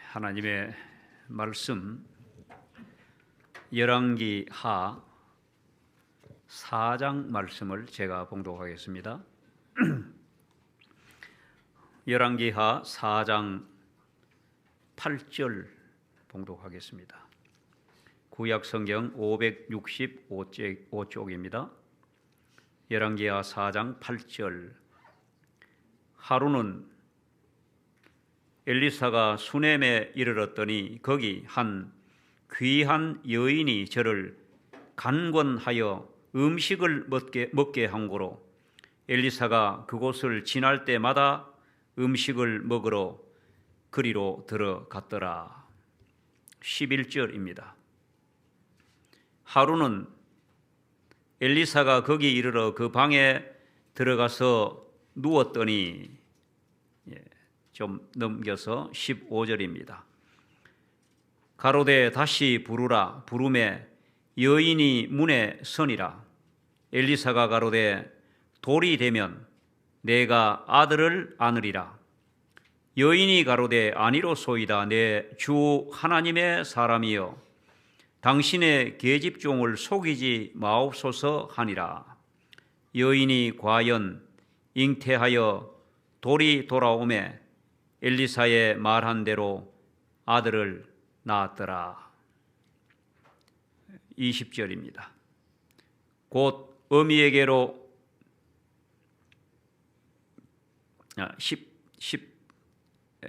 하나님의 말씀 열왕기하 4장 말씀을 제가 봉독하겠습니다. 열왕기하 4장 8절 봉독하겠습니다. 구약성경 565쪽입니다. 열왕기하 4장 8절. 하루는 엘리사가 수넴에 이르렀더니 거기 한 귀한 여인이 저를 간권하여 음식을 먹게 한 고로 엘리사가 그곳을 지날 때마다 음식을 먹으러 그리로 들어갔더라. 11절입니다. 하루는 엘리사가 거기 이르러 그 방에 들어가서 누웠더니 좀 넘겨서 15절입니다. 가로되 다시 부르라. 부르매 여인이 문에 서니라. 엘리사가 가로되 돌이 되면 내가 아들을 안으리라. 여인이 가로되 아니로소이다. 내 주 하나님의 사람이여 당신의 계집종을 속이지 마옵소서 하니라. 여인이 과연 잉태하여 돌이 돌아오매 엘리사의 말한 대로 아들을 낳았더라. 20절입니다. 곧 어미에게로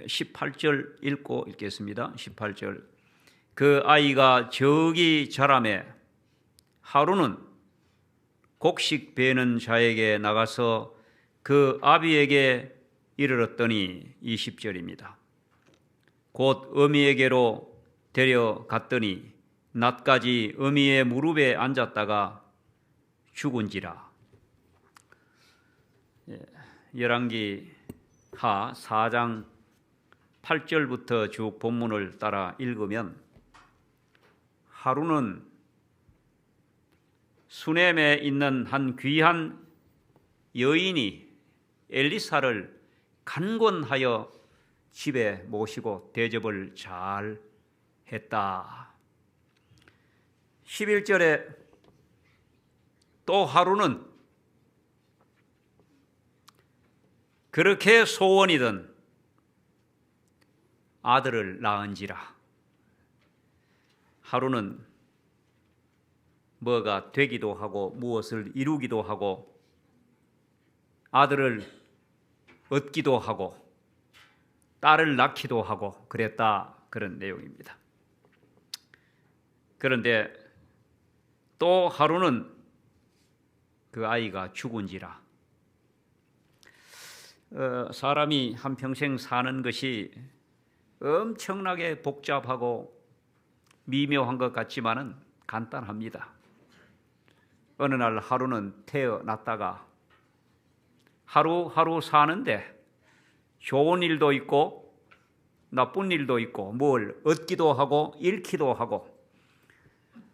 18절 읽겠습니다. 18절. 그 아이가 저기 자라매 하루는 곡식 베는 자에게 나가서 그 아비에게 이르렀더니 20절입니다. 곧 어미에게로 데려갔더니 낮까지 어미의 무릎에 앉았다가 죽은지라. 열왕기하 4장 8절부터 쭉 본문을 따라 읽으면 하루는 수넴에 있는 한 귀한 여인이 엘리사를 간권하여 집에 모시고 대접을 잘 했다. 11절에 또 하루는 그렇게 소원이던 아들을 낳은지라. 하루는 뭐가 되기도 하고 무엇을 이루기도 하고 아들을 얻기도 하고 딸을 낳기도 하고 그랬다, 그런 내용입니다. 그런데 또 하루는 그 아이가 죽은지라. 사람이 한평생 사는 것이 엄청나게 복잡하고 미묘한 것 같지만은 간단합니다. 어느 날 하루는 태어났다가 하루하루 사는데 좋은 일도 있고 나쁜 일도 있고 뭘 얻기도 하고 잃기도 하고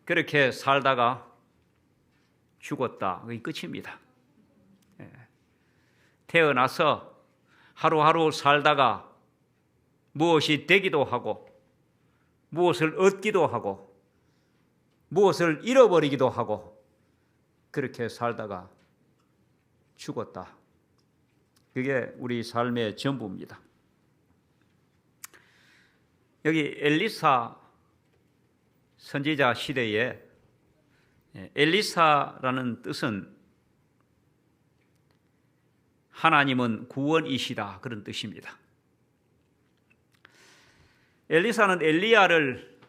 그렇게 살다가 죽었다. 그게 끝입니다. 태어나서 하루하루 살다가 무엇이 되기도 하고 무엇을 얻기도 하고 무엇을 잃어버리기도 하고 그렇게 살다가 죽었다. 그게 우리 삶의 전부입니다. 여기 엘리사 선지자 시대에 엘리사라는 뜻은 하나님은 구원이시다, 그런 뜻입니다. 엘리사는 엘리야를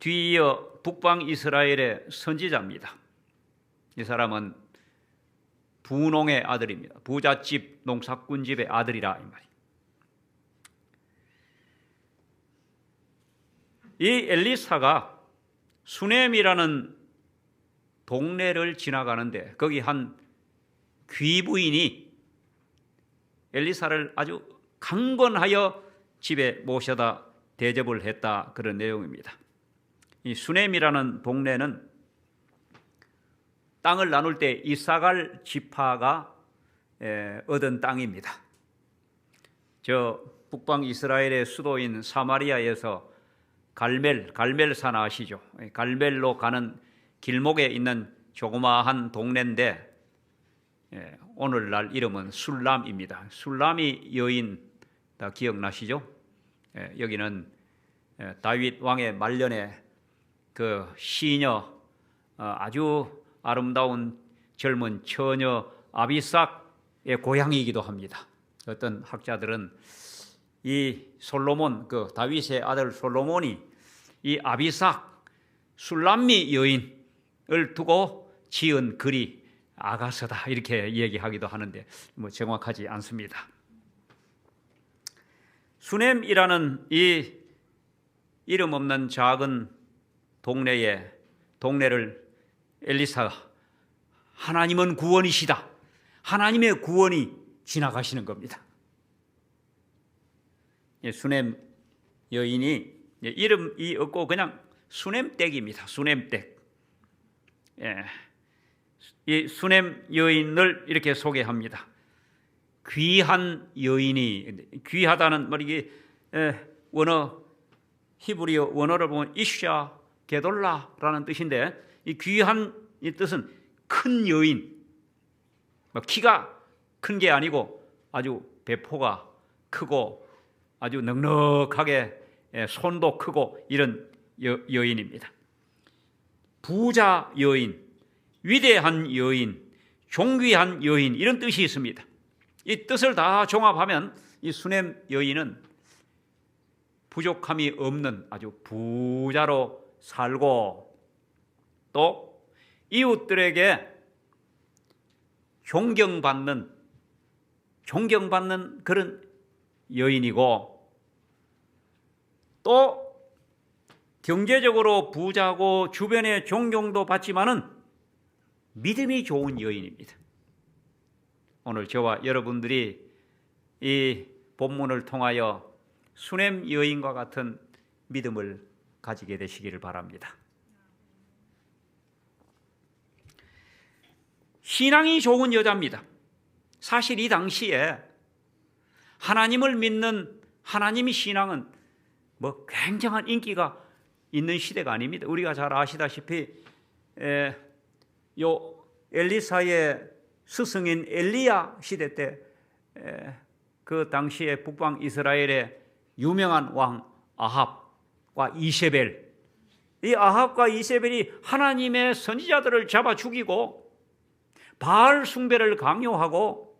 뒤이어 북방 이스라엘의 선지자입니다. 이 사람은 부농의 아들입니다. 부잣집 농사꾼집의 아들이라 이 말이에요. 이 엘리사가 수넴이라는 동네를 지나가는데 거기 한 귀부인이 엘리사를 아주 강권하여 집에 모셔다 대접을 했다, 그런 내용입니다. 이 수넴이라는 동네는 땅을 나눌 때 이사갈 지파가 얻은 땅입니다. 저 북방 이스라엘의 수도인 사마리아에서 갈멜산 아시죠? 갈멜로 가는 길목에 있는 조그마한 동네인데 오늘날 이름은 술람입니다. 술람이 여인 다 기억나시죠? 여기는 다윗 왕의 말년에 그 시녀 아주 아름다운 젊은 처녀 아비삭의 고향이기도 합니다. 어떤 학자들은 이 솔로몬, 그 다윗의 아들 솔로몬이 이 아비삭 술람미 여인을 두고 지은 글이 아가서다 이렇게 얘기하기도 하는데 뭐 정확하지 않습니다. 수넴이라는 이 이름 없는 작은 동네를 엘리사가 하나님은 구원이시다, 하나님의 구원이 지나가시는 겁니다. 수넴 여인이 이름이 없고 그냥 수넴댁입니다. 수넴댁. 이 수넴 여인을 이렇게 소개합니다. 귀한 여인이, 귀하다는 말이 원어 히브리어 원어를 보면 이샤 게돌라라는 뜻인데, 이 귀한 이 뜻은 큰 여인, 키가 큰 게 아니고 아주 배포가 크고 아주 넉넉하게 손도 크고 이런 여인입니다. 부자 여인, 위대한 여인, 존귀한 여인 이런 뜻이 있습니다. 이 뜻을 다 종합하면 이 수넴 여인은 부족함이 없는 아주 부자로 살고 또 이웃들에게 존경받는 그런 여인이고 또 경제적으로 부자고 주변의 존경도 받지만은 믿음이 좋은 여인입니다. 오늘 저와 여러분들이 이 본문을 통하여 수넴 여인과 같은 믿음을 가지게 되시기를 바랍니다. 신앙이 좋은 여자입니다. 사실 이 당시에 하나님을 믿는 하나님의 신앙은 뭐 굉장한 인기가 있는 시대가 아닙니다. 우리가 잘 아시다시피 요 엘리사의 스승인 엘리야 시대 때 그 당시에 북방 이스라엘의 유명한 왕 아합과 이세벨, 이 아합과 이세벨이 하나님의 선지자들을 잡아 죽이고 바알 숭배를 강요하고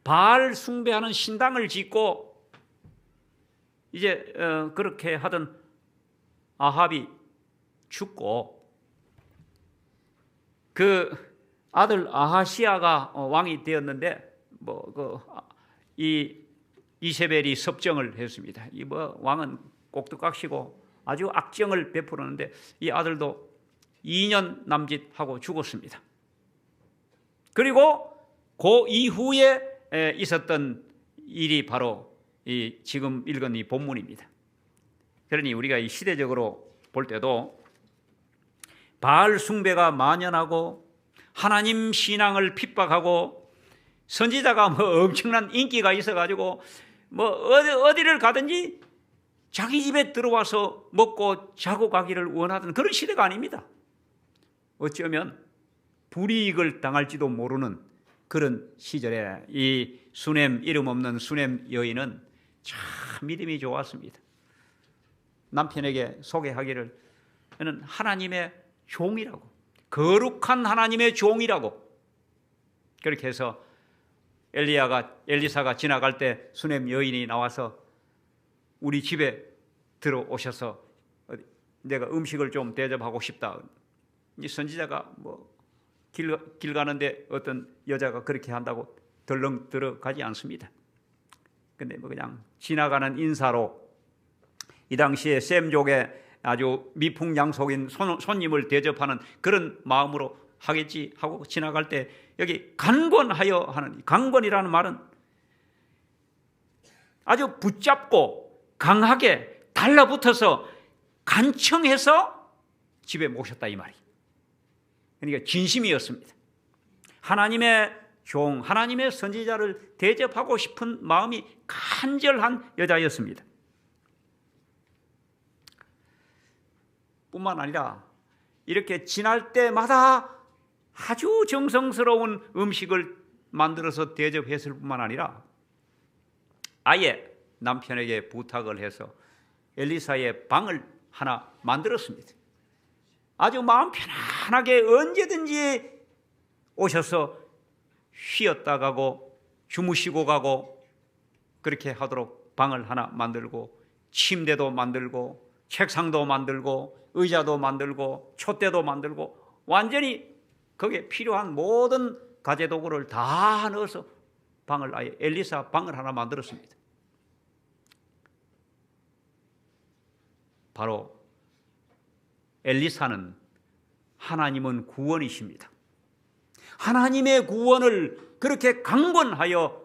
바알 숭배하는 신당을 짓고 이제 그렇게 하던 아합이 죽고 그 아들 아하시아가 왕이 되었는데 이 이세벨이 섭정을 했습니다. 이 왕은 꼭두각시고 아주 악정을 베풀었는데 이 아들도 2년 남짓하고 죽었습니다. 그리고 그 이후에 있었던 일이 바로 이 지금 읽은 이 본문입니다. 그러니 우리가 이 시대적으로 볼 때도 바알 숭배가 만연하고 하나님 신앙을 핍박하고 선지자가 엄청난 인기가 있어가지고 어디를 가든지 자기 집에 들어와서 먹고 자고 가기를 원하던 그런 시대가 아닙니다. 어쩌면 불이익을 당할지도 모르는 그런 시절에 이 수넴, 이름 없는 수넴 여인은 참 믿음이 좋았습니다. 남편에게 소개하기를 저는 하나님의 종이라고, 거룩한 하나님의 종이라고. 그렇게 해서 엘리사가 지나갈 때 수넴 여인이 나와서 우리 집에 들어오셔서 내가 음식을 좀 대접하고 싶다. 이 선지자가 길 가는데 어떤 여자가 그렇게 한다고 덜렁 들어가지 않습니다. 근데 그냥 지나가는 인사로 이 당시에 셈족의 아주 미풍양속인 손님을 대접하는 그런 마음으로 하겠지 하고 지나갈 때 여기 간권하여 하는, 간권이라는 말은 아주 붙잡고 강하게 달라붙어서 간청해서 집에 모셨다 이 말이. 그러니까 진심이었습니다. 하나님의 종, 하나님의 선지자를 대접하고 싶은 마음이 간절한 여자였습니다. 뿐만 아니라 이렇게 지날 때마다 아주 정성스러운 음식을 만들어서 대접했을 뿐만 아니라 아예 남편에게 부탁을 해서 엘리사의 방을 하나 만들었습니다. 아주 마음 편안하게 언제든지 오셔서 쉬었다 가고 주무시고 가고 그렇게 하도록 방을 하나 만들고 침대도 만들고 책상도 만들고 의자도 만들고 촛대도 만들고 완전히 거기에 필요한 모든 가재도구를 다 넣어서 방을 아예 엘리사 방을 하나 만들었습니다. 바로 엘리사는 하나님은 구원이십니다. 하나님의 구원을 그렇게 강권하여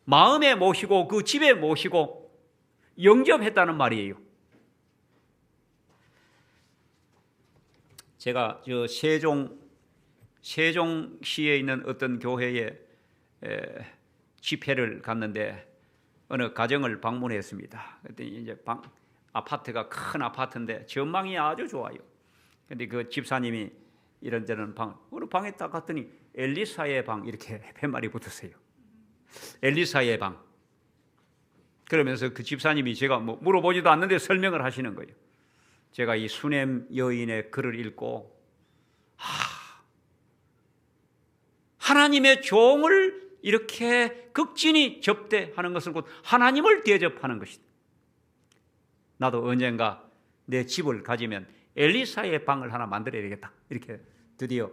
마음에 모시고 그 집에 모시고 영접했다는 말이에요. 제가 저 세종시에 있는 어떤 교회에 집회를 갔는데 어느 가정을 방문했습니다. 그랬더니 이제 아파트가 큰 아파트인데 전망이 아주 좋아요. 근데 그 집사님이 이런저런 어느 방에 딱 갔더니 엘리사의 방 이렇게 팻말이 붙었어요. 엘리사의 방. 그러면서 그 집사님이 제가 뭐 물어보지도 않는데 설명을 하시는 거예요. 제가 이 수냄 여인의 글을 읽고 하나님의 종을 이렇게 극진히 접대하는 것은 곧 하나님을 대접하는 것이다. 나도 언젠가 내 집을 가지면 엘리사의 방을 하나 만들어야 되겠다. 이렇게 드디어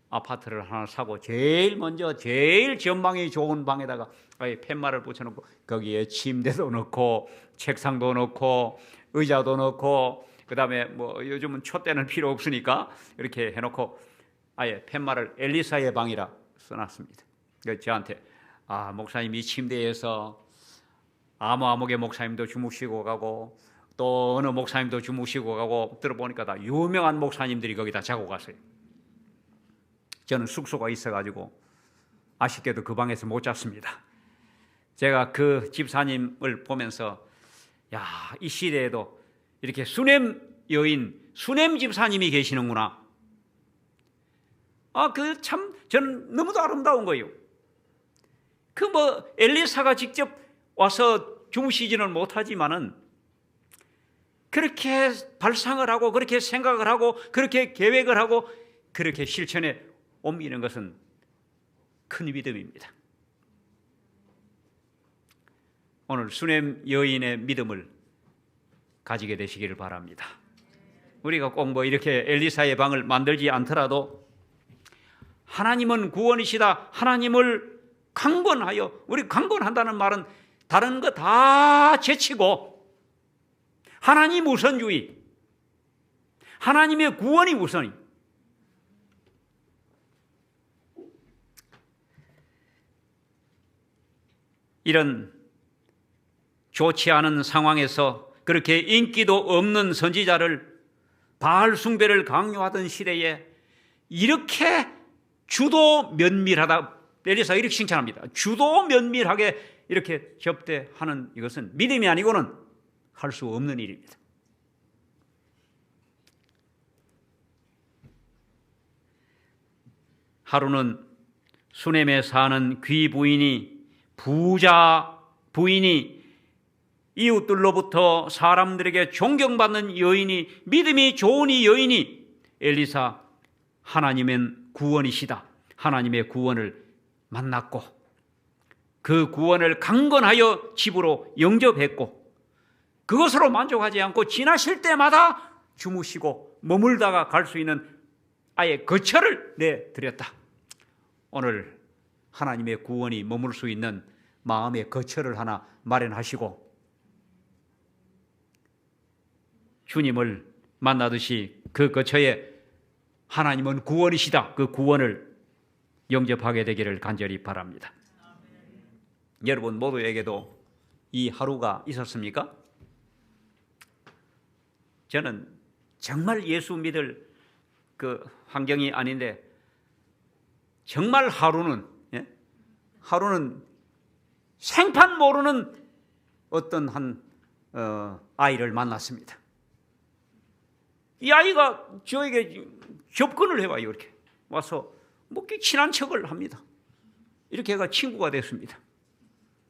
아파트를 하나 사고 제일 먼저 제일 전망이 좋은 방에다가 팻말을 붙여놓고 거기에 침대도 넣고 책상도 넣고 의자도 넣고 그다음에 뭐 요즘은 촛대는 필요 없으니까 이렇게 해놓고 아예 팻말을 엘리사의 방이라 써놨습니다. 그래서 저한테 목사님 이 침대에서 아무개 목사님도 주무시고 가고 또 어느 목사님도 주무시고 가고 들어보니까 다 유명한 목사님들이 거기다 자고 가세요. 저는 숙소가 있어가지고 아쉽게도 그 방에서 못 잤습니다. 제가 그 집사님을 보면서 이 시대에도 이렇게 수냄 여인, 수냄 집사님이 계시는구나. 그 참 저는 너무도 아름다운 거예요. 그 엘리사가 직접 와서 주무시지는 못하지만은 그렇게 발상을 하고 그렇게 생각을 하고 그렇게 계획을 하고 그렇게 실천에 옮기는 것은 큰 믿음입니다. 오늘 수냄 여인의 믿음을 가지게 되시기를 바랍니다. 우리가 꼭 이렇게 엘리사의 방을 만들지 않더라도 하나님은 구원이시다. 하나님을 강권하여, 우리 강권한다는 말은 다른 거 다 제치고 하나님 우선주의, 하나님의 구원이 우선이. 이런 좋지 않은 상황에서 그렇게 인기도 없는 선지자를 바알 숭배를 강요하던 시대에 이렇게 주도 면밀하다, 엘리사가 이렇게 칭찬합니다. 주도 면밀하게 이렇게 접대하는 이것은 믿음이 아니고는 할 수 없는 일입니다. 하루는 수넴에 사는 귀부인이 부자 부인이 이웃들로부터 사람들에게 존경받는 여인이 믿음이 좋은 이 여인이 엘리사 하나님은 구원이시다. 하나님의 구원을 만났고 그 구원을 강건하여 집으로 영접했고 그것으로 만족하지 않고 지나실 때마다 주무시고 머물다가 갈 수 있는 아예 거처를 내드렸다. 오늘 하나님의 구원이 머물 수 있는 마음의 거처를 하나 마련하시고 주님을 만나듯이 그 거처에 하나님은 구원이시다. 그 구원을 영접하게 되기를 간절히 바랍니다. 여러분 모두에게도 이 하루가 있었습니까? 저는 정말 예수 믿을 그 환경이 아닌데 정말 하루는 하루는 생판 모르는 어떤 한 아이를 만났습니다. 이 아이가 저에게 접근을 해와요. 이렇게 와서 뭐 친한 척을 합니다. 이렇게 해가 친구가 됐습니다.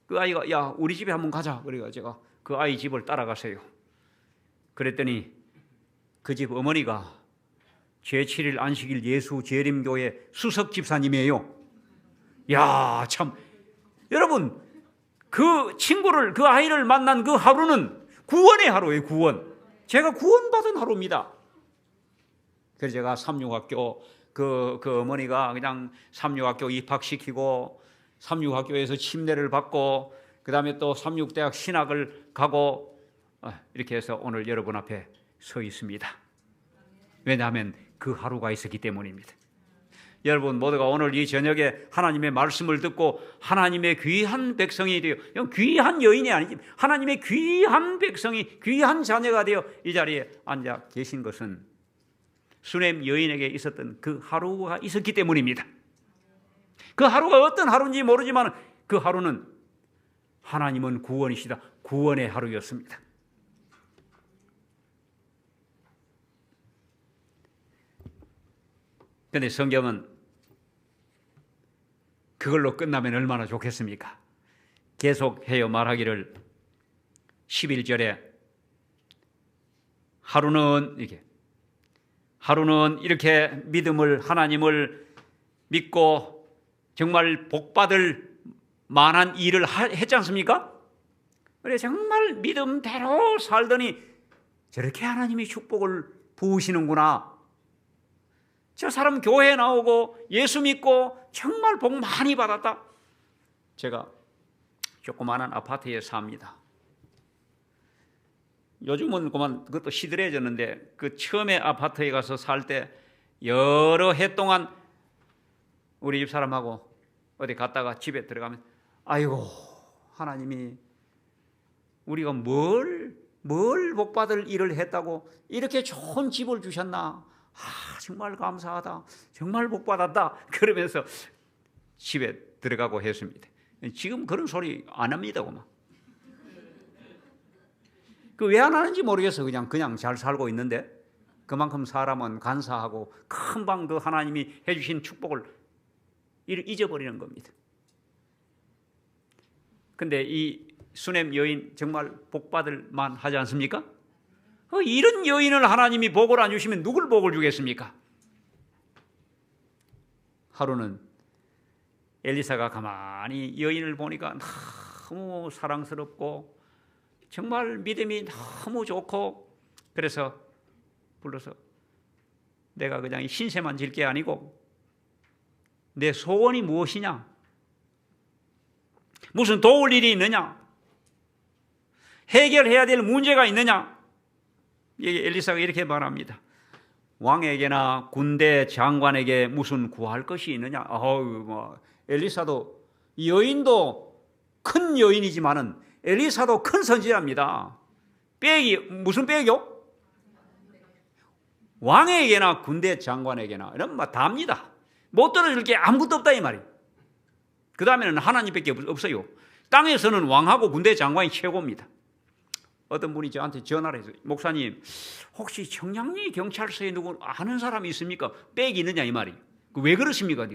그 아이가 야 우리 집에 한번 가자. 그래가 제가 그 아이 집을 따라가세요. 그랬더니 그 집 어머니가 제7일 안식일 예수 재림교회 수석 집사님이에요. 야, 참 여러분 그 친구를 그 아이를 만난 그 하루는 구원의 하루예요. 구원. 제가 구원받은 하루입니다. 그래서 제가 삼육학교 그 어머니가 그냥 삼육학교 입학시키고 삼육학교에서 침례를 받고 그다음에 또 삼육대학 신학을 가고 이렇게 해서 오늘 여러분 앞에 서 있습니다. 왜냐하면 그 하루가 있었기 때문입니다. 여러분 모두가 오늘 이 저녁에 하나님의 말씀을 듣고 하나님의 귀한 백성이 되어, 귀한 여인이 아니지 하나님의 귀한 백성이 귀한 자녀가 되어 이 자리에 앉아 계신 것은 수넴 여인에게 있었던 그 하루가 있었기 때문입니다. 그 하루가 어떤 하루인지 모르지만 그 하루는 하나님은 구원이시다. 구원의 하루였습니다. 그런데 성경은 그걸로 끝나면 얼마나 좋겠습니까? 계속해요 말하기를 11절에 하루는 이렇게 믿음을 하나님을 믿고 정말 복받을 만한 일을 했지 않습니까? 그래 정말 믿음대로 살더니 저렇게 하나님이 축복을 부으시는구나. 저 사람 교회에 나오고 예수 믿고 정말 복 많이 받았다. 제가 조그마한 아파트에 삽니다. 요즘은 그것도 시들해졌는데 그 처음에 아파트에 가서 살 때 여러 해 동안 우리 집 사람하고 어디 갔다가 집에 들어가면 아이고 하나님이 우리가 뭘 복받을 일을 했다고 이렇게 좋은 집을 주셨나. 정말 감사하다. 정말 복받았다. 그러면서 집에 들어가고 했습니다. 지금 그런 소리 안 합니다. 그 왜 안 하는지 모르겠어. 그냥 잘 살고 있는데 그만큼 사람은 간사하고 금방 그 하나님이 해주신 축복을 잊어버리는 겁니다. 근데 이 수넴 여인 정말 복받을 만 하지 않습니까? 이런 여인을 하나님이 복을 안 주시면 누굴 복을 주겠습니까? 하루는 엘리사가 가만히 여인을 보니까 너무 사랑스럽고 정말 믿음이 너무 좋고 그래서 불러서 내가 그냥 신세만 질 게 아니고 내 소원이 무엇이냐? 무슨 도울 일이 있느냐? 해결해야 될 문제가 있느냐? 엘리사가 이렇게 말합니다. 왕에게나 군대 장관에게 무슨 구할 것이 있느냐? 엘리사도 여인도 큰 여인이지만은 엘리사도 큰 선지자입니다. 무슨 빽이요? 왕에게나 군대 장관에게나 이런 말 다 합니다. 못 들어줄 게 아무것도 없다 이 말이에요. 그 다음에는 하나님밖에 없어요. 땅에서는 왕하고 군대 장관이 최고입니다. 어떤 분이 저한테 전화를 해서 목사님 혹시 청량리 경찰서에 누구 아는 사람이 있습니까? 빽이 있느냐 이 말이. 왜 그러십니까?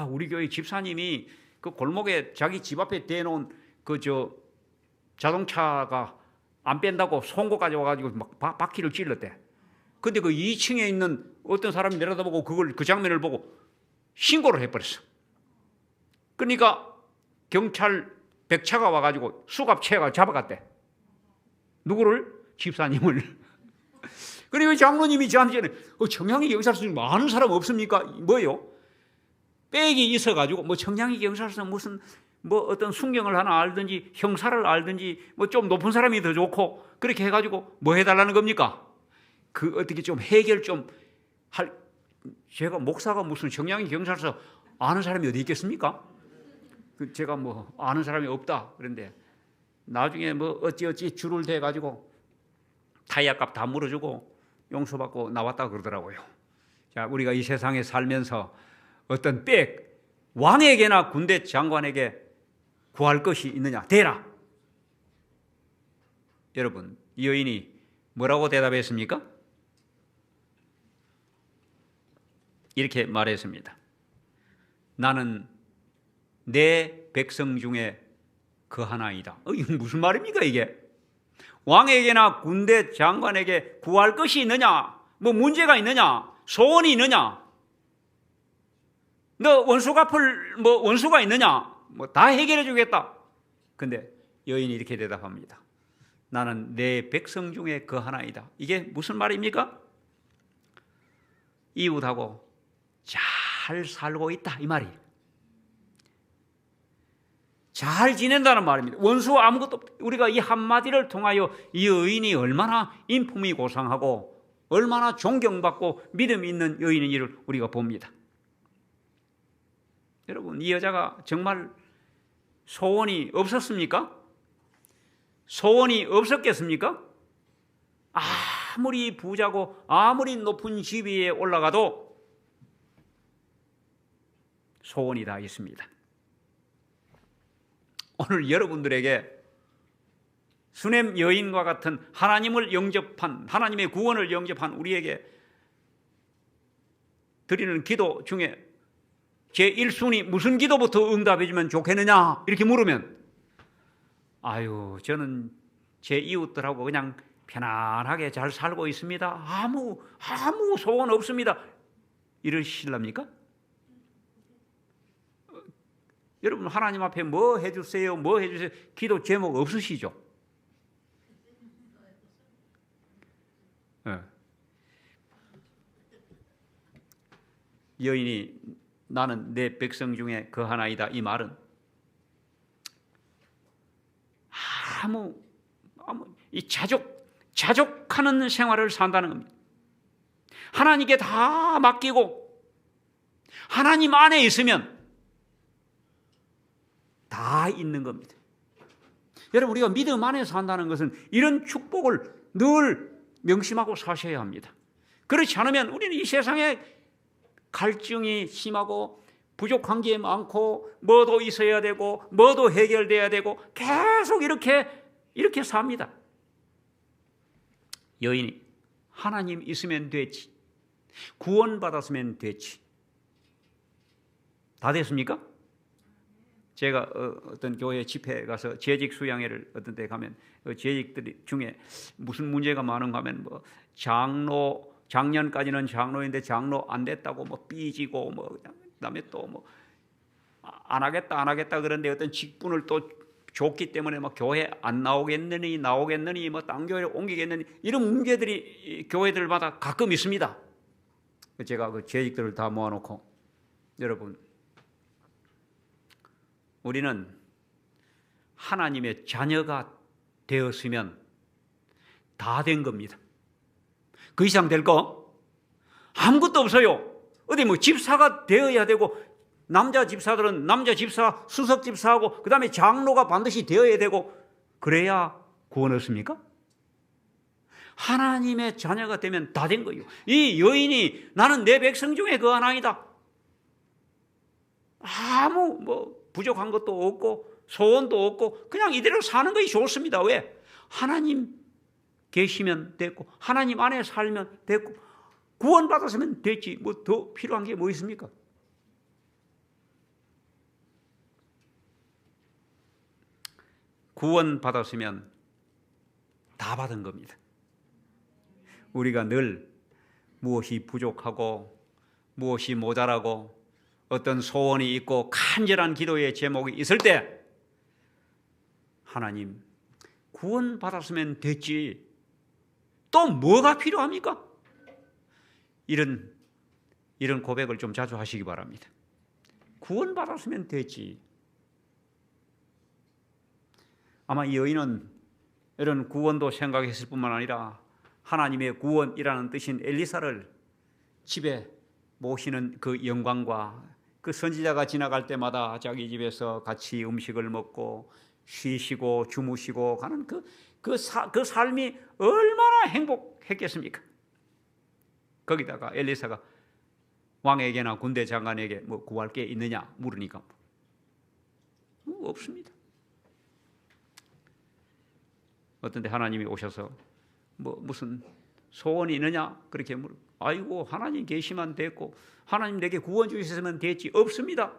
우리 교회 집사님이 그 골목에 자기 집 앞에 대놓은 자동차가 안 뺀다고 송고까지 와가지고 막 바퀴를 찔렀대. 근데 그 2층에 있는 어떤 사람이 내려다보고 그 장면을 보고 신고를 해버렸어. 그러니까 경찰 100차가 와가지고 수갑채가 잡아갔대. 누구를? 집사님을. 그리고 장로님이 저한테 청량리 경찰서 아는 사람 없습니까? 뭐예요? 빽이 있어가지고 청량리 경찰서 무슨 어떤 순경을 하나 알든지 형사를 알든지 좀 높은 사람이 더 좋고 그렇게 해가지고 뭐 해달라는 겁니까? 어떻게 좀 해결 좀 할. 제가 목사가 무슨 청량리 경찰서 아는 사람이 어디 있겠습니까? 제가 아는 사람이 없다. 그런데 나중에 어찌 줄을 대가지고 타이어값 다 물어주고 용서받고 나왔다 그러더라고요. 자, 우리가 이 세상에 살면서 어떤 왕에게나 군대 장관에게 구할 것이 있느냐? 대라. 여러분, 이 여인이 뭐라고 대답했습니까? 이렇게 말했습니다. 나는 내 백성 중에 그 하나이다. 이게 무슨 말입니까 이게? 왕에게나 군대 장관에게 구할 것이 있느냐? 뭐 문제가 있느냐? 소원이 있느냐? 너 원수 갚을 원수가 있느냐? 다 해결해 주겠다. 근데 여인이 이렇게 대답합니다. 나는 내 백성 중에 그 하나이다. 이게 무슨 말입니까? 이웃하고 잘 살고 있다 이 말이에요. 잘 지낸다는 말입니다. 원수 아무것도 없다. 우리가 이 한마디를 통하여 이 여인이 얼마나 인품이 고상하고 얼마나 존경받고 믿음이 있는 여인인지를 우리가 봅니다. 여러분, 이 여자가 정말 소원이 없었습니까? 소원이 없었겠습니까? 아무리 부자고 아무리 높은 지위에 올라가도 소원이 다 있습니다. 오늘 여러분들에게 수넴 여인과 같은 하나님을 영접한, 하나님의 구원을 영접한 우리에게 드리는 기도 중에 제1순위 무슨 기도부터 응답해 주면 좋겠느냐 이렇게 물으면 저는 제 이웃들하고 그냥 편안하게 잘 살고 있습니다. 아무 소원 없습니다. 이러실랍니까? 여러분, 하나님 앞에 뭐 해주세요, 뭐 해주세요 기도 제목 없으시죠? 여인이 나는 내 백성 중에 그 하나이다 이 말은 이 자족하는 생활을 산다는 겁니다. 하나님께 다 맡기고 하나님 안에 있으면 다 있는 겁니다. 여러분, 우리가 믿음 안에 산다는 것은 이런 축복을 늘 명심하고 사셔야 합니다. 그렇지 않으면 우리는 이 세상에 갈증이 심하고 부족한 게 많고 뭐도 있어야 되고 뭐도 해결돼야 되고 계속 이렇게 삽니다. 여인이 하나님 있으면 되지, 구원받았으면 되지. 다 됐습니까? 제가 어떤 교회 집회에 가서 재직 수양회를 어떤 데 가면 재직들 중에 무슨 문제가 많은가 하면 장로, 작년까지는 장로인데 장로 안 됐다고 삐지고 그다음에 또 안 하겠다 그런데 어떤 직분을 또 줬기 때문에 교회 안 나오겠느니 딴 교회로 옮기겠느니 이런 문제들이 교회들마다 가끔 있습니다. 제가 그 재직들을 다 모아놓고 여러분, 우리는 하나님의 자녀가 되었으면 다 된 겁니다. 그 이상 될 거 아무것도 없어요. 어디 집사가 되어야 되고 남자 집사들은 남자 집사, 수석 집사하고 그 다음에 장로가 반드시 되어야 되고 그래야 구원 얻습니까? 하나님의 자녀가 되면 다 된 거예요. 이 여인이 나는 내 백성 중에 그 하나이다. 부족한 것도 없고 소원도 없고 그냥 이대로 사는 것이 좋습니다. 왜? 하나님 계시면 됐고 하나님 안에 살면 됐고 구원받았으면 됐지. 더 필요한 게 뭐 있습니까? 구원받았으면 다 받은 겁니다. 우리가 늘 무엇이 부족하고 무엇이 모자라고 어떤 소원이 있고 간절한 기도의 제목이 있을 때 하나님 구원받았으면 됐지 또 뭐가 필요합니까? 이런 고백을 좀 자주 하시기 바랍니다. 구원받았으면 됐지. 아마 이 여인은 이런 구원도 생각했을 뿐만 아니라 하나님의 구원이라는 뜻인 엘리사를 집에 모시는 그 영광과 그 선지자가 지나갈 때마다 자기 집에서 같이 음식을 먹고 쉬시고 주무시고 가는 그 삶이 얼마나 행복했겠습니까? 거기다가 엘리사가 왕에게나 군대 장관에게 뭐 구할 게 있느냐 물으니까 없습니다. 어떤 데 하나님이 오셔서 뭐 무슨 소원이 있느냐 그렇게 아이고 하나님 계시면 됐고 하나님 내게 구원 주셨으면 됐지. 없습니다.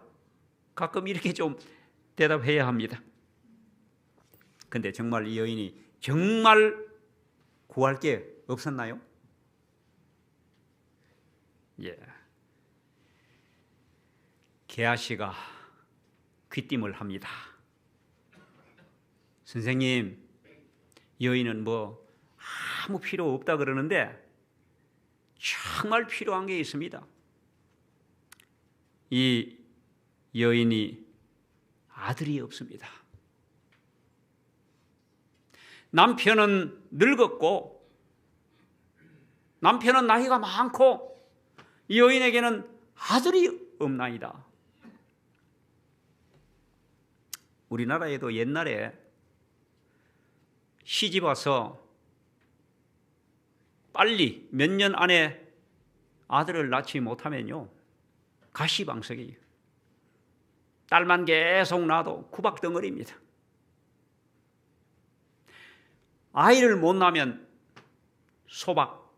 가끔 이렇게 좀 대답해야 합니다. 근데 정말 이 여인이 정말 구할 게 없었나요? 예. 게하시가 귀띔을 합니다. 선생님, 여인은 뭐 아무 필요 없다 그러는데 정말 필요한 게 있습니다. 이 여인이 아들이 없습니다. 남편은 늙었고 남편은 나이가 많고 이 여인에게는 아들이 없나이다. 우리나라에도 옛날에 시집 와서 빨리 몇 년 안에 아들을 낳지 못하면요 가시방석이에요. 딸만 계속 낳아도 구박덩어리입니다. 아이를 못 낳으면 소박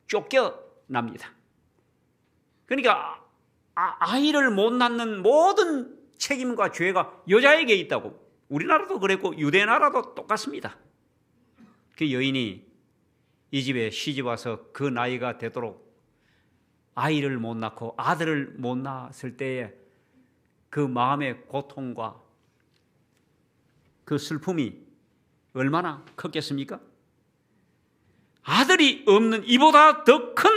쫓겨납니다. 그러니까 아이를 못 낳는 모든 책임과 죄가 여자에게 있다고. 우리나라도 그랬고 유대나라도 똑같습니다. 그 여인이 이 집에 시집 와서 그 나이가 되도록 아이를 못 낳고 아들을 못 낳았을 때에 그 마음의 고통과 그 슬픔이 얼마나 컸겠습니까? 아들이 없는 이보다 더 큰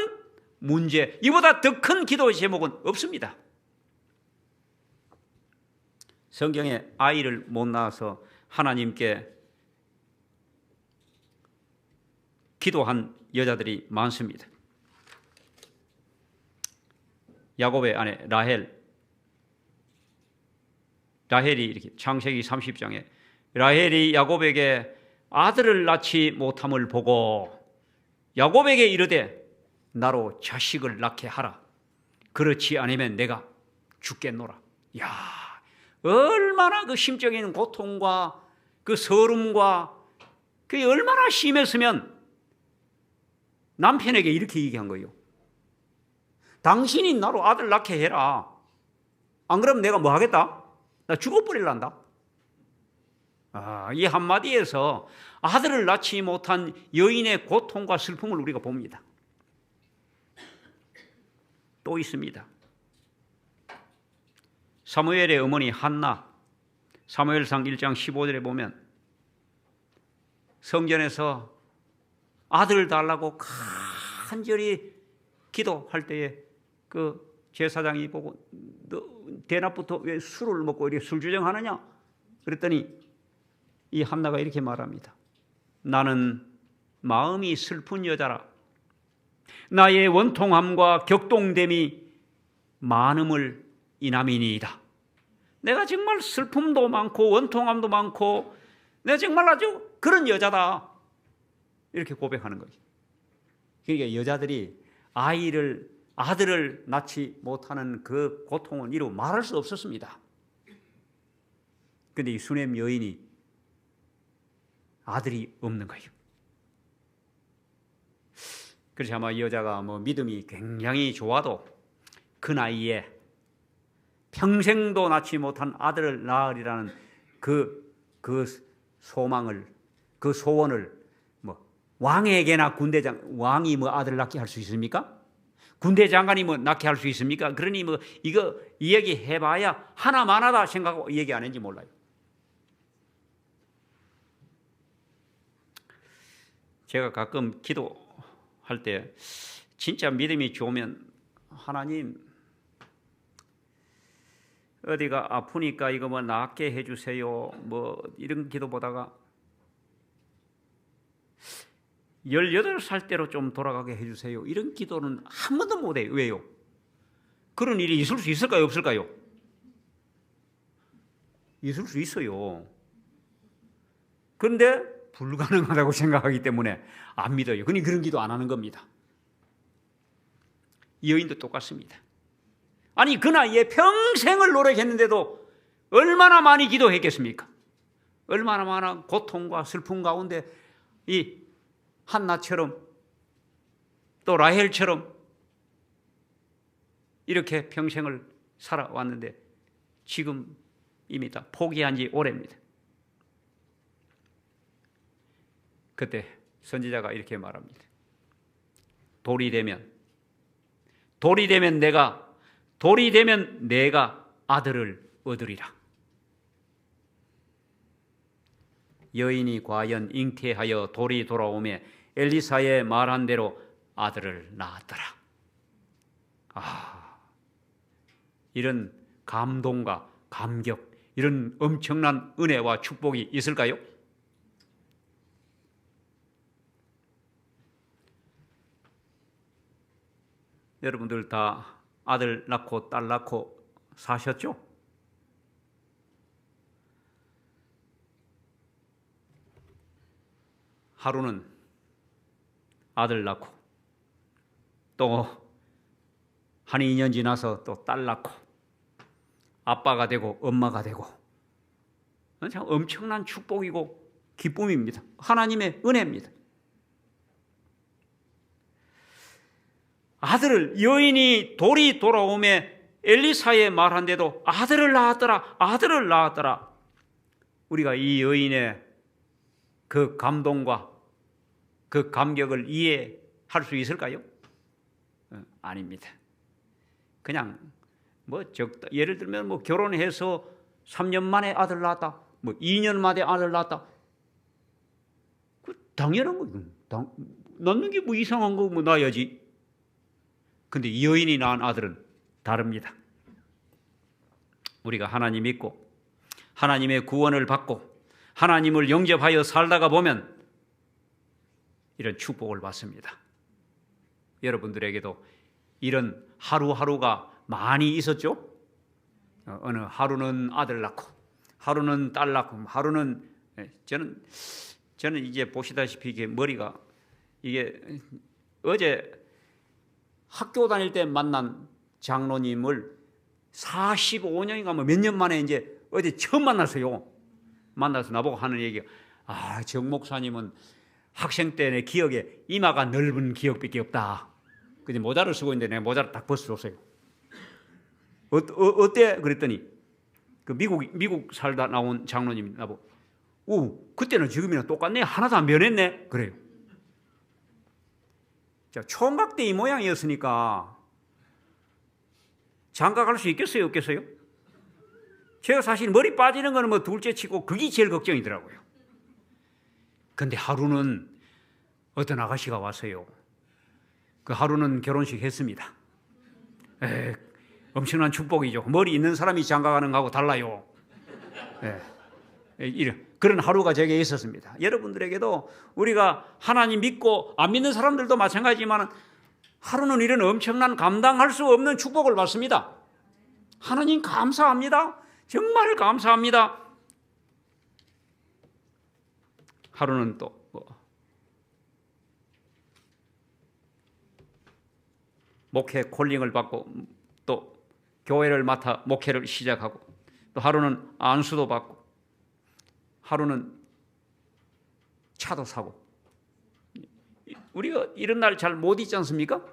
문제, 이보다 더 큰 기도의 제목은 없습니다. 성경에 아이를 못 낳아서 하나님께 기도한 여자들이 많습니다. 야곱의 아내 라헬이 이렇게 창세기 30장에 라헬이 야곱에게 아들을 낳지 못함을 보고 야곱에게 이르되 나로 자식을 낳게 하라. 그렇지 않으면 내가 죽겠노라. 야, 얼마나 그 심적인 고통과 그 서름과 그게 얼마나 심했으면 남편에게 이렇게 얘기한 거예요. 당신이 나로 아들 낳게 해라. 안 그러면 내가 뭐 하겠다? 나 죽어버릴란다. 이 한마디에서 아들을 낳지 못한 여인의 고통과 슬픔을 우리가 봅니다. 또 있습니다. 사무엘의 어머니 한나, 사무엘상 1장 15절에 보면 성전에서 아들을 달라고 간절히 기도할 때에 그 제사장이 보고 너 대낮부터 왜 술을 먹고 이렇게 술주정하느냐? 그랬더니 이 한나가 이렇게 말합니다. 나는 마음이 슬픈 여자라. 나의 원통함과 격동됨이 많음을 인함이니이다. 내가 정말 슬픔도 많고 원통함도 많고 내가 정말 아주 그런 여자다. 이렇게 고백하는 거죠. 그러니까 여자들이 아들을 낳지 못하는 그 고통은 이루 말할 수 없었습니다. 그런데 이 수넴 여인이 아들이 없는 거예요. 그래서 아마 이 여자가 믿음이 굉장히 좋아도 그 나이에 평생도 낳지 못한 아들을 낳으리라는 그 소망을, 그 소원을 왕에게나 왕이 아들 낳게 할 수 있습니까? 군대 장관이 낳게 할 수 있습니까? 그러니 이거 이 얘기 해봐야 하나만하다 생각하고 얘기 안 했는지 몰라요. 제가 가끔 기도할 때 진짜 믿음이 좋으면 하나님 어디가 아프니까 이거 낫게 해주세요 이런 기도보다가 18살 때로 좀 돌아가게 해주세요 이런 기도는 한 번도 못해요. 왜요? 그런 일이 있을 수 있을까요? 없을까요? 있을 수 있어요. 그런데 불가능하다고 생각하기 때문에 안 믿어요. 그러니 그런 기도 안 하는 겁니다. 이 여인도 똑같습니다. 아니 그 나이에 평생을 노력했는데도 얼마나 많이 기도했겠습니까? 얼마나 많은 고통과 슬픔 가운데 이 한나처럼 또 라헬처럼 이렇게 평생을 살아왔는데 지금 이미 다 포기한 지 오래입니다. 그때 선지자가 이렇게 말합니다. 돌이 되면 내가 아들을 얻으리라. 여인이 과연 잉태하여 돌이 돌아오매 엘리사의 말한 대로 아들을 낳았더라. 이런 감동과 감격, 이런 엄청난 은혜와 축복이 있을까요? 여러분들 다 아들 낳고 딸 낳고 사셨죠? 하루는 아들 낳고 또 한 2년 지나서 또 딸 낳고 아빠가 되고 엄마가 되고 참 엄청난 축복이고 기쁨입니다. 하나님의 은혜입니다. 여인이 돌이 돌아오매 엘리사의 말한데도 아들을 낳았더라. 우리가 이 여인의 그 감동과 그 감격을 이해할 수 있을까요? 아닙니다. 그냥 예를 들면 결혼해서 3년 만에 아들 낳았다, 2년 만에 아들 낳았다. 당연한 거예요. 낳는 게 이상한 거 낳아야지. 근데 이 여인이 낳은 아들은 다릅니다. 우리가 하나님 믿고 하나님의 구원을 받고 하나님을 영접하여 살다가 보면 이런 축복을 받습니다. 여러분들에게도 이런 하루하루가 많이 있었죠? 어느 하루는 아들 낳고 하루는 딸 낳고 하루는 저는 이제 보시다시피 이게 머리가 이게 어제 학교 다닐 때 만난 장로님을 45년인가 몇 년 만에 이제 어제 처음 만났어요. 만나서 나보고 하는 얘기가 정 목사님은 학생 때 내 기억에 이마가 넓은 기억밖에 없다. 근데 모자를 쓰고 있는데 내가 모자를 딱 벗어줬어요. 어때? 그랬더니 그 미국 살다 나온 장로님이 나보고 그때는 지금이랑 똑같네. 하나도 안 변했네. 그래요. 자, 총각 때 이 모양이었으니까 장가 갈 수 있겠어요? 없겠어요? 제가 사실 머리 빠지는 거는 둘째 치고 그게 제일 걱정이더라고요. 근데 하루는 어떤 아가씨가 왔어요. 그 하루는 결혼식 했습니다. 엄청난 축복이죠. 머리 있는 사람이 장가 가는 거하고 달라요. 그런 하루가 제게 있었습니다. 여러분들에게도 우리가 하나님 믿고 안 믿는 사람들도 마찬가지지만 하루는 이런 엄청난 감당할 수 없는 축복을 받습니다. 하나님 감사합니다. 정말 감사합니다. 하루는 또 목회 콜링을 받고 또 교회를 맡아 목회를 시작하고 또 하루는 안수도 받고 하루는 차도 사고. 우리가 이런 날 잘 못 잊지 않습니까?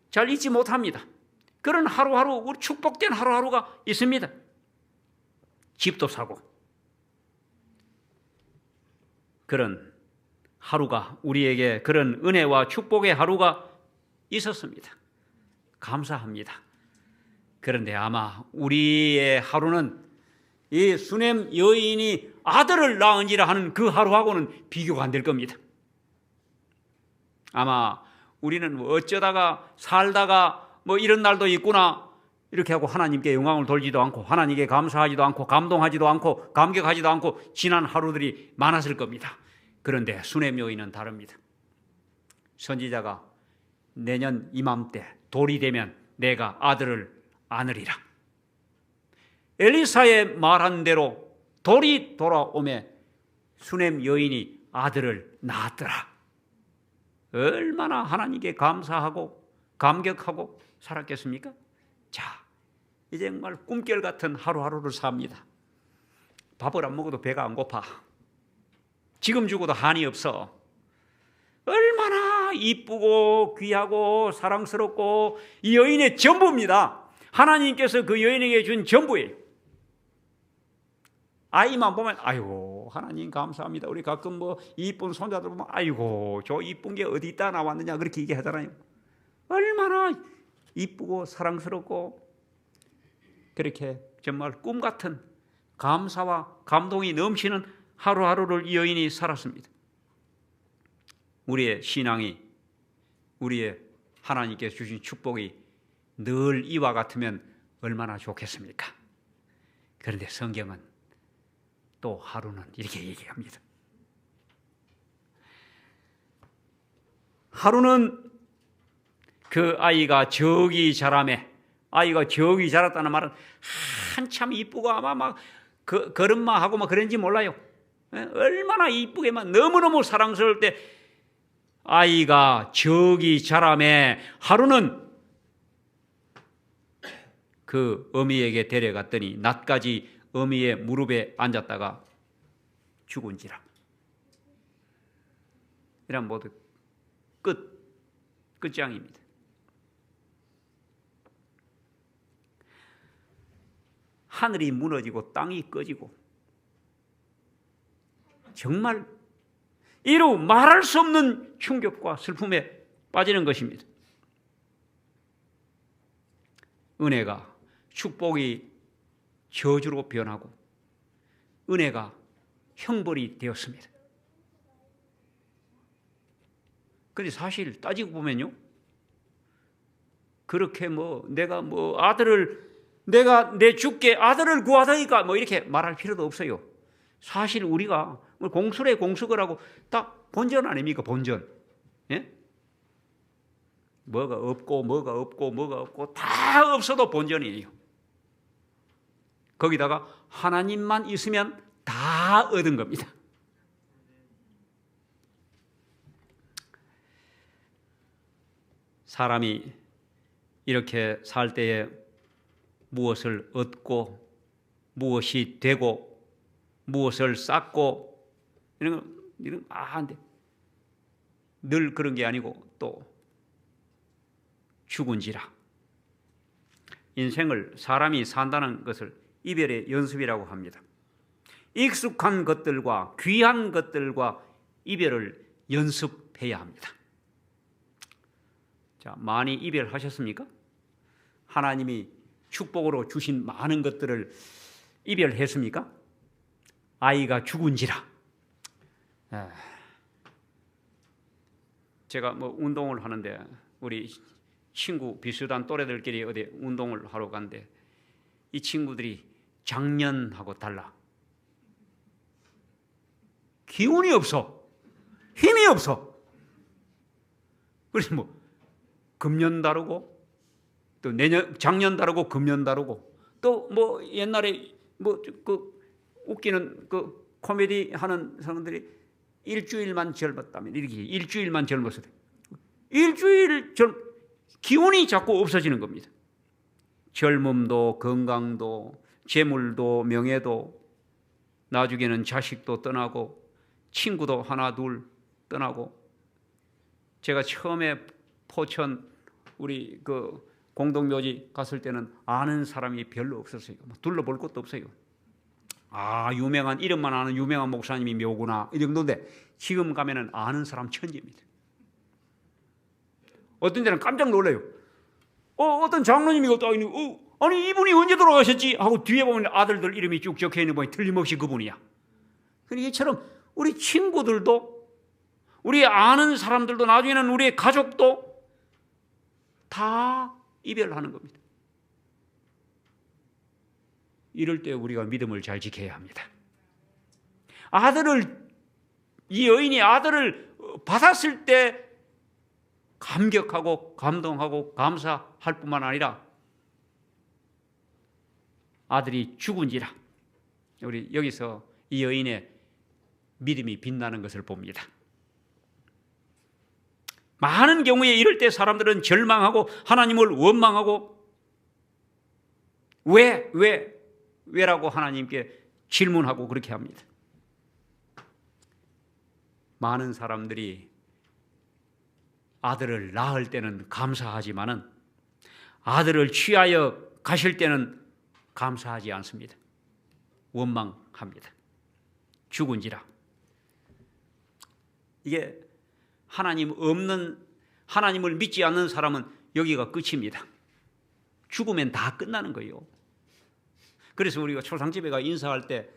잘 잊지 못합니다. 그런 하루하루, 우리 축복된 하루하루가 있습니다. 집도 사고. 그런 하루가 우리에게 그런 은혜와 축복의 하루가 있었습니다. 감사합니다. 그런데 아마 우리의 하루는 이 수넴 여인이 아들을 낳은지라 하는 그 하루하고는 비교가 안 될 겁니다. 아마 우리는 어쩌다가 살다가 이런 날도 있구나 이렇게 하고 하나님께 영광을 돌지도 않고 하나님께 감사하지도 않고 감동하지도 않고 감격하지도 않고 지난 하루들이 많았을 겁니다. 그런데 수넴 여인은 다릅니다. 선지자가 내년 이맘때 돌이 되면 내가 아들을 안으리라. 엘리사의 말한 대로 돌이 돌아오매 수넴 여인이 아들을 낳았더라. 얼마나 하나님께 감사하고 감격하고 살았겠습니까? 자, 이제 정말 꿈결 같은 하루하루를 삽니다. 밥을 안 먹어도 배가 안 고파. 지금 죽어도 한이 없어. 얼마나 이쁘고 귀하고 사랑스럽고 이 여인의 전부입니다. 하나님께서 그 여인에게 준 전부예요. 아이만 보면 아이고 하나님 감사합니다. 우리 가끔 뭐 이쁜 손자들 보면 아이고 저 이쁜 게 어디 있다 나왔느냐 그렇게 얘기하잖아요. 얼마나 이쁘고 사랑스럽고 그렇게 정말 꿈 같은 감사와 감동이 넘치는 하루하루를 이 여인이 살았습니다. 우리의 신앙이, 우리의 하나님께서 주신 축복이 늘 이와 같으면 얼마나 좋겠습니까? 그런데 성경은 또 하루는 이렇게 얘기합니다. 하루는 그 아이가 저기 자라매, 아이가 저기 자랐다는 말은 한참 이쁘고 아마 막 걸음마 하고 막 그런지 몰라요. 얼마나 이쁘게만 너무너무 사랑스러울 때 아이가 저기 자라매 하루는 그 어미에게 데려갔더니 낮까지 어미의 무릎에 앉았다가 죽은지라. 이런 모두 끝장입니다. 하늘이 무너지고 땅이 꺼지고 정말 이루 말할 수 없는 충격과 슬픔에 빠지는 것입니다. 은혜가 축복이 저주로 변하고 은혜가 형벌이 되었습니다. 그런데 사실 따지고 보면요, 그렇게 내가 내가 내 주께 아들을 구하다니까 이렇게 말할 필요도 없어요. 사실 우리가 공수래 공수거라고 다 본전 아닙니까? 본전. 예? 뭐가 없고 다 없어도 본전이에요. 거기다가 하나님만 있으면 다 얻은 겁니다. 사람이 이렇게 살 때에 무엇을 얻고 무엇이 되고 무엇을 쌓고 이런 안돼. 늘 그런 게 아니고 또 죽은지라. 인생을 사람이 산다는 것을 이별의 연습이라고 합니다. 익숙한 것들과 귀한 것들과 이별을 연습해야 합니다. 자, 많이 이별하셨습니까? 하나님이 축복으로 주신 많은 것들을 이별했습니까? 아이가 죽은지라. 제가 운동을 하는데 우리 친구 비슷한 또래들끼리 어디 운동을 하러 갔는데 이 친구들이 작년하고 달라. 기운이 없어. 힘이 없어. 그래서 금년 다르고 또 작년 다르고 금년 다르고 또 옛날에 웃기는 코미디 하는 사람들이 일주일만 젊었다면 이렇게 일주일만 젊었을 때 기운이 자꾸 없어지는 겁니다. 젊음도 건강도 재물도 명예도 나중에는 자식도 떠나고 친구도 하나 둘 떠나고. 제가 처음에 포천 우리 공동묘지 갔을 때는 아는 사람이 별로 없었어요. 둘러볼 것도 없어요. 유명한 이름만 아는 유명한 목사님이 묘구나 이 정도인데 지금 가면은 아는 사람 천지입니다. 어떤 데는 깜짝 놀라요. 어떤 장로님이 아니 이분이 언제 돌아가셨지 하고 뒤에 보면 아들들 이름이 쭉 적혀 있는 분이 틀림없이 그분이야. 그러니까 이처럼 우리 친구들도 우리 아는 사람들도 나중에는 우리의 가족도 다 이별하는 겁니다. 이럴 때 우리가 믿음을 잘 지켜야 합니다. 이 여인이 아들을 받았을 때 감격하고 감동하고 감사할 뿐만 아니라 아들이 죽은지라. 우리 여기서 이 여인의 믿음이 빛나는 것을 봅니다. 많은 경우에 이럴 때 사람들은 절망하고 하나님을 원망하고 왜라고 하나님께 질문하고 그렇게 합니다. 많은 사람들이 아들을 낳을 때는 감사하지만은 아들을 취하여 가실 때는 감사하지 않습니다. 원망합니다. 죽은지라. 이게 하나님을 믿지 않는 사람은 여기가 끝입니다. 죽으면 다 끝나는 거예요. 그래서 우리가 초상집회가 인사할 때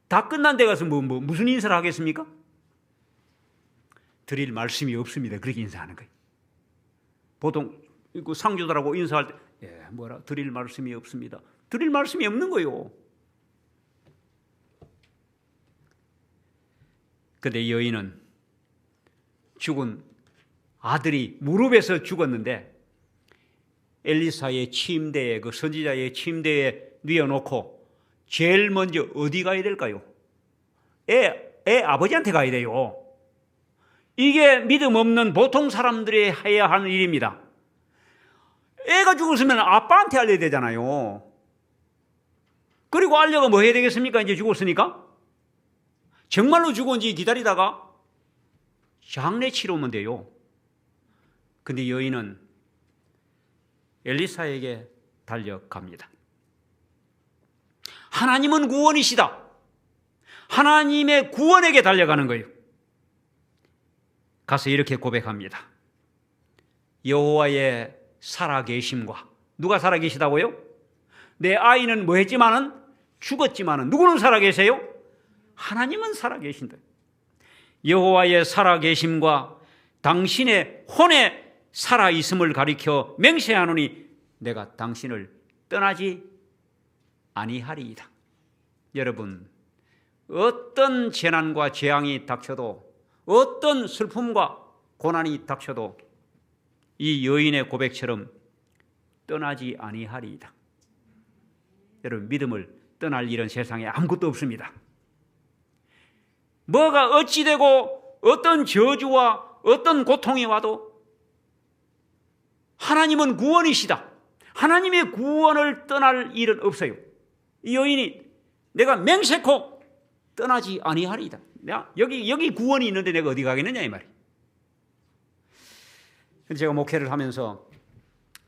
다 끝난 데 가서 무슨 인사를 하겠습니까? 드릴 말씀이 없습니다. 그렇게 인사하는 거예요. 보통 상주들하고 인사할 때 드릴 말씀이 없습니다. 드릴 말씀이 없는 거예요. 그런데 여인은 죽은 아들이 무릎에서 죽었는데 엘리사의 침대에 그 선지자의 침대에 뉘어놓고 제일 먼저 어디 가야 될까요? 애 아버지한테 가야 돼요. 이게 믿음 없는 보통 사람들이 해야 하는 일입니다. 애가 죽었으면 아빠한테 알려야 되잖아요. 그리고 알려가 뭐 해야 되겠습니까? 이제 죽었으니까. 정말로 죽은지 기다리다가 장례 치르면 돼요. 근데 여인은 엘리사에게 달려갑니다. 하나님은 구원이시다. 하나님의 구원에게 달려가는 거예요. 가서 이렇게 고백합니다. 여호와의 살아계심과 누가 살아계시다고요? 내 아이는 뭐 했지만은 죽었지만은 누구는 살아계세요? 하나님은 살아계신다. 여호와의 살아계심과 당신의 혼에 살아있음을 가리켜 맹세하노니 내가 당신을 떠나지 아니하리이다. 여러분, 어떤 재난과 재앙이 닥쳐도 어떤 슬픔과 고난이 닥쳐도 이 여인의 고백처럼 떠나지 아니하리이다. 여러분, 믿음을 떠날 일은 세상에 아무것도 없습니다. 뭐가 어찌되고 어떤 저주와 어떤 고통이 와도 하나님은 구원이시다. 하나님의 구원을 떠날 일은 없어요. 이 여인이 내가 맹세코 떠나지 아니하리이다. 여기 구원이 있는데 내가 어디 가겠느냐 이 말이에요. 제가 목회를 하면서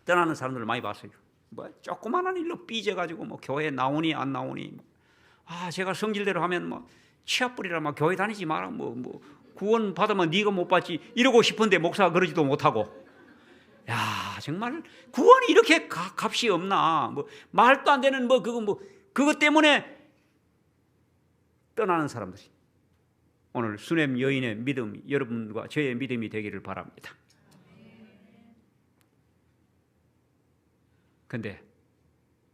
떠나는 사람들을 많이 봤어요. 뭐 조그마한 일로 삐져가지고 뭐 교회 나오니 안 나오니, 제가 성질대로 하면 뭐 치아 뿌리라 막 교회 다니지 마라, 뭐 구원 받으면 네가 못 받지 이러고 싶은데 목사가 그러지도 못하고, 정말 구원이 이렇게 값이 없나? 뭐 말도 안 되는 그것 때문에 떠나는 사람들이. 오늘 수넴 여인의 믿음이 여러분과 저의 믿음이 되기를 바랍니다. 근데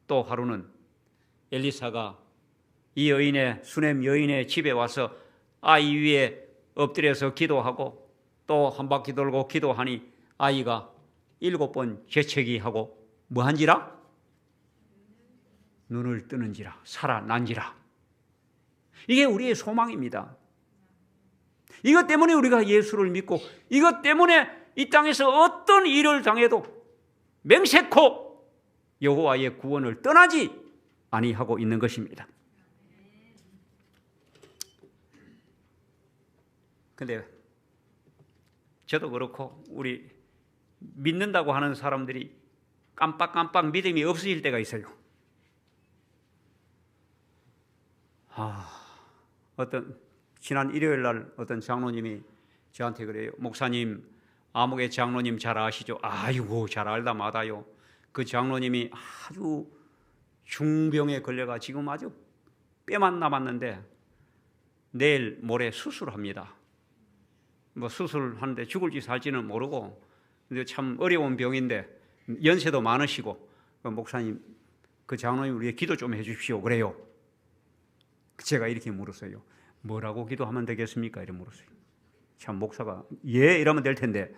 또 하루는 엘리사가 이 수넴 여인의 집에 와서 아이 위에 엎드려서 기도하고 또 한 바퀴 돌고 기도하니 아이가 7번 재채기하고 뭐한지라? 눈을 뜨는지라, 살아난지라. 이게 우리의 소망입니다. 이것 때문에 우리가 예수를 믿고 이것 때문에 이 땅에서 어떤 일을 당해도 맹세코 여호와의 구원을 떠나지 아니하고 있는 것입니다. 근데 저도 그렇고 우리 믿는다고 하는 사람들이 깜빡깜빡 믿음이 없어질 때가 있어요. 지난 일요일 날 어떤 장로님이 저한테 그래요. 목사님, 아무개 장로님 잘 아시죠? 아이고, 잘 알다 마다요. 그 장로님이 아주 중병에 걸려가 지금 아주 뼈만 남았는데 내일 모레 수술합니다. 뭐 수술하는데 죽을지 살지는 모르고, 근데 참 어려운 병인데 연세도 많으시고, 목사님, 그 장로님 우리의 기도 좀 해주십시오. 그래요. 제가 이렇게 물었어요. 뭐라고 기도하면 되겠습니까? 이렇게 물었어요. 참 목사가 이러면 될 텐데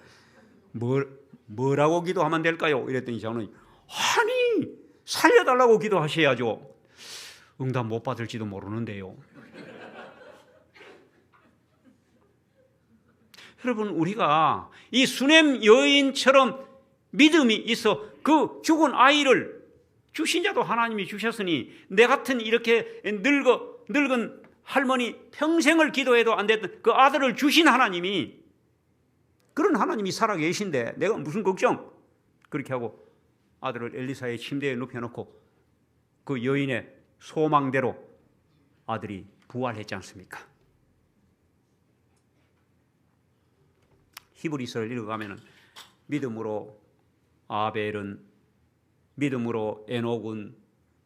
뭐라고 기도하면 될까요? 이랬더니 장로님, 아니 살려달라고 기도하셔야죠. 응답 못 받을지도 모르는데요. 여러분, 우리가 이 수넴 여인처럼 믿음이 있어 그 죽은 아이를 주신 자도 하나님이 주셨으니 내 같은 이렇게 늙은 할머니 평생을 기도해도 안 됐던 그 아들을 주신 하나님이, 그런 하나님이 살아계신데 내가 무슨 걱정? 그렇게 하고 아들을 엘리사의 침대에 눕혀놓고 그 여인의 소망대로 아들이 부활했지 않습니까? 히브리서를 읽어가면은 믿음으로 아벨은, 믿음으로 에녹은,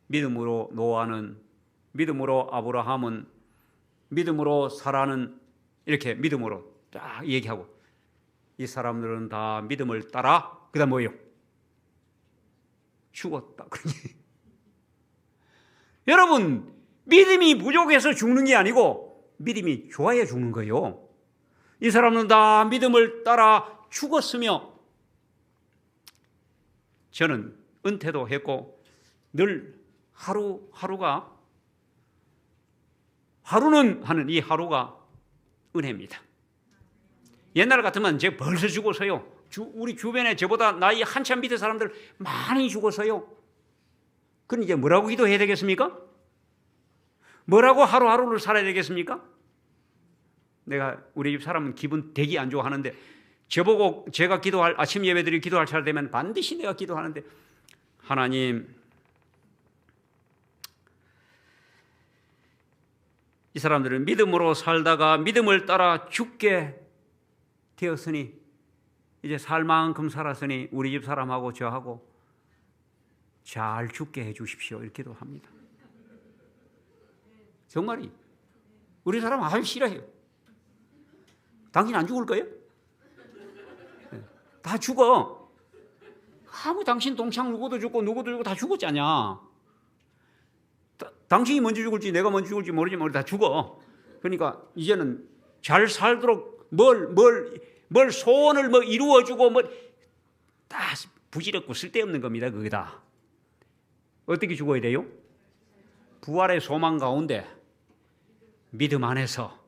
믿음으로 노아는, 믿음으로 아브라함은, 믿음으로 사라는, 이렇게 믿음으로 딱 얘기하고, 이 사람들은 다 믿음을 따라 그다음 뭐예요? 죽었다. 여러분, 믿음이 부족해서 죽는 게 아니고 믿음이 좋아야 죽는 거예요. 이 사람은 다 믿음을 따라 죽었으며, 저는 은퇴도 했고 늘 하루하루가, 하루는 하는 이 하루가 은혜입니다. 옛날 같으면 이제 벌써 죽어서요. 우리 주변에 저보다 나이 한참 밑에 사람들 많이 죽어서요. 그럼 이제 뭐라고 기도해야 되겠습니까? 뭐라고 하루하루를 살아야 되겠습니까? 내가 우리 집 사람은 기분 되게 안 좋아하는데, 저보고 제가 기도할, 아침 예배드리 기도할 차례 되면 반드시 내가 기도하는데, 하나님, 이 사람들은 믿음으로 살다가 믿음을 따라 죽게 되었으니 이제 살 만큼 살았으니 우리 집 사람하고 저하고 잘 죽게 해 주십시오. 이렇게 기도합니다. 정말이. 우리 사람 아주 싫어해요. 당신 안 죽을 거예요? 다 죽어. 아무 당신 동창 누구도 죽고 다 죽었잖냐. 당신이 먼저 죽을지 내가 먼저 죽을지 모르지만 다 죽어. 그러니까 이제는 잘 살도록 뭘 소원을 뭐 이루어주고 뭐 다 부질없고 쓸데없는 겁니다. 그게 다. 어떻게 죽어야 돼요? 부활의 소망 가운데 믿음 안에서,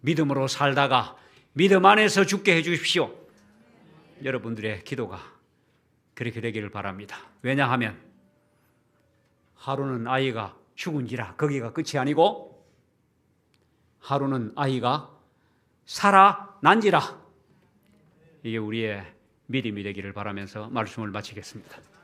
믿음으로 살다가 믿음 안에서 죽게 해 주십시오. 여러분들의 기도가 그렇게 되기를 바랍니다. 왜냐하면 하루는 아이가 죽은지라 거기가 끝이 아니고, 하루는 아이가 살아난지라, 이게 우리의 믿음이 되기를 바라면서 말씀을 마치겠습니다.